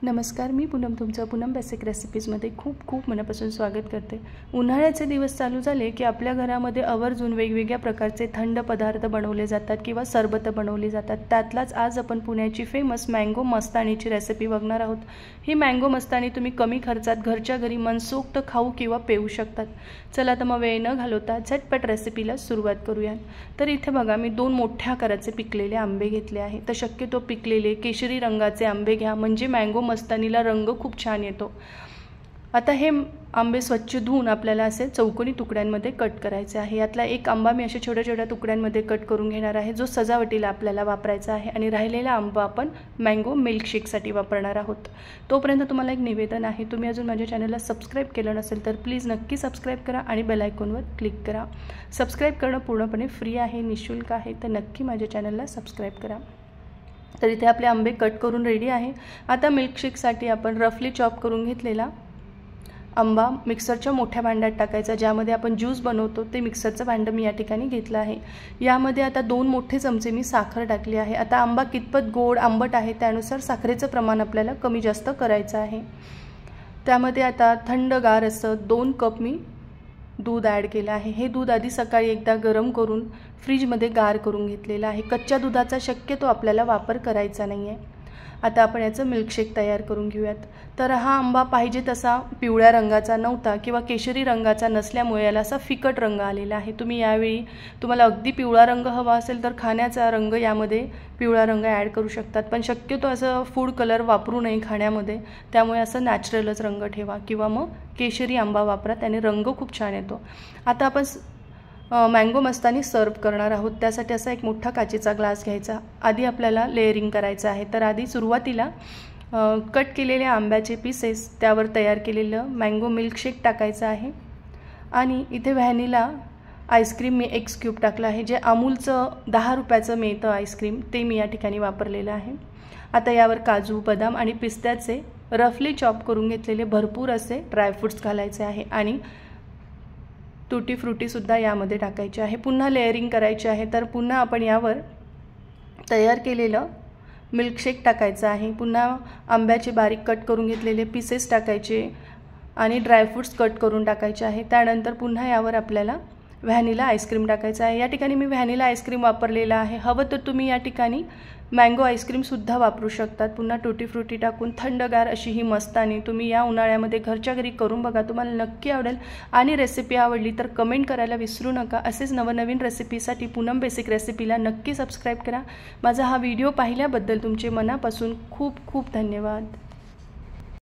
नमस्कार, मी पूनम तुमचं पूनम बेसिक रेसिपीजमध्ये खूप मनापासून स्वागत करते। उन्हाळ्याचे दिवस चालू झाले की आपल्या घरामध्ये आवर्जून वेगवेगळ्या प्रकारचे थंड पदार्थ बनवले जातात किंवा सरबत बनवली जातात। त्यातलाच आज आपण पुण्याची फेमस मँगो मस्तानीची रेसिपी बघणार आहोत। ही मँगो मस्तानी तुम्ही कमी खर्चात घरच्या घरी मनसोक्त खाऊ किंवा पिऊ शकतात। चला तर मग वेळ न घालवता झटपट रेसिपीला सुरुवात करूया। तर इथे बघा, मी 2 मोठ्या आकाराचे पिकलेले आंबे घेतले आहे। तर शक्यतो पिकलेले केशरी रंगाचे आंबे घ्या, म्हणजे मँगो मस्तानीला रंग खूप छान येतो। आता हे आंबे स्वच्छ धुवून आपल्याला असे चौकोनी तुकड्यांमध्ये कट करायचे आहे। यातला एक आंबा मी अशा छोट्या तुकड्यांमध्ये कट करून घेणार आहे, जो सजावटीला आपल्याला वापरायचा आहे। आणि राहिलेला आंबा आपण मँगो मिल्कशेकसाठी वापरणार आहोत। तोपर्यंत तुम्हाला एक निवेदन आहे, तुम्ही अजून माझ्या चॅनलला सबस्क्राइब केलं नसेल तर प्लीज नक्की सबस्क्राइब करा आणि बेल आयकॉनवर क्लिक करा। सबस्क्राइब करणं पूर्णपणे फ्री आहे, निशुल्क आहे, तर नक्की माझ्या चॅनलला सबस्क्राइब करा। तर इथे आपले आंबे कट करून रेडी आहे। आता मिल्कशेकसाठी आपण रफली चॉप करून घेतलेला आंबा मिक्सरच्या मोठ्या भांड्यात टाकायचा, ज्यामध्ये आपण ज्यूस बनवतो ते मिक्सरचं भांडं मी या ठिकाणी घेतलं आहे। यामध्ये आता 2 मोठे चमचे मी साखर टाकली आहे। आता आंबा कितपत गोड आंबट आहे त्यानुसार साखरेचं प्रमाण आपल्याला कमी जास्त करायचं आहे। त्यामध्ये आता थंडगार असं 2 कप मी दूध ॲड केलं आहे। हे दूध आधी सकाळी एकदा गरम करून फ्रीजमध्ये गार करून घेतलेलं आहे। कच्च्या दुधाचा शक्यतो आपल्याला वापर करायचा नाही आहे। आता आपण याचं मिल्कशेक तयार करून घेऊयात। तर हा आंबा पाहिजे तसा पिवळ्या रंगाचा नव्हता किंवा केशरी रंगाचा नसल्यामुळे याला असा फिकट रंग आलेला आहे। तुम्ही यावेळी तुम्हाला अगदी पिवळा रंग हवा असेल तर खाण्याचा रंग यामध्ये पिवळा रंग ॲड करू शकतात, पण शक्यतो असं फूड कलर वापरू नये खाण्यामध्ये। त्यामुळे असं नॅचरलच रंग ठेवा किंवा मग केशरी आंबा वापरा, त्याने रंग खूप छान येतो। आता आपण मँगो मस्तानी सर्व करणार आहोत। त्यासाठी असा एक मोठा काचेचा ग्लास घ्यायचा। आधी आपल्याला लेयरिंग करायचं आहे। तर आधी सुरुवातीला कट केलेल्या आंब्याचे पीसेस त्यावर तयार केलेलं मँगो मिल्कशेक टाकायचं आहे। आणि इथे व्हॅनिला आईस्क्रीम मी 1 स्कूप टाकलं आहे, जे अमूलचं 10 रुपयाचं मिळतं आईस्क्रीम, ते मी या ठिकाणी वापरलेलं आहे। आता यावर काजू, बदाम आणि पिस्त्याचे रफली चॉप करून घेतलेले भरपूर असे ड्रायफ्रूट्स घालायचे आहे आणि टूटी फ्रूटी सुद्धा यामध्ये टाकायचे आहे। पुन्हा लेयरिंग करायचे आहे। तर पुन्हा आपण यावर तयार केलेलं मिल्कशेक टाकायचं आहे। पुन्हा आंब्याचे बारीक कट करून घेतलेले पीसेस टाकायचे आणि ड्रायफ्रूट्स कट करून टाकायचे आहे। त्यानंतर पुन्हा यावर आपल्याला व्हॅनिला आईस्क्रीम टाकायचं आहे। या ठिकाणी मी व्हॅनिला आईस्क्रीम वापरलेला आहे, हवं तर तुम्ही या ठिकाणी मँगो आईस्क्रीमसुद्धा वापरू शकतात। पुन्हा टूटी फ्रूटी टाकून थंडगार अशी ही मस्तानी तुम्ही या उन्हाळ्यामध्ये घरच्या घरी करून बघा, तुम्हाला नक्की आवडेल। आणि रेसिपी आवडली तर कमेंट करायला विसरू नका। असेच नवनवीन रेसिपीसाठी पूनम बेसिक रेसिपीला नक्की सबस्क्राइब करा। माझा हा व्हिडिओ पाहिल्याबद्दल तुमचे मनापासून खूप धन्यवाद।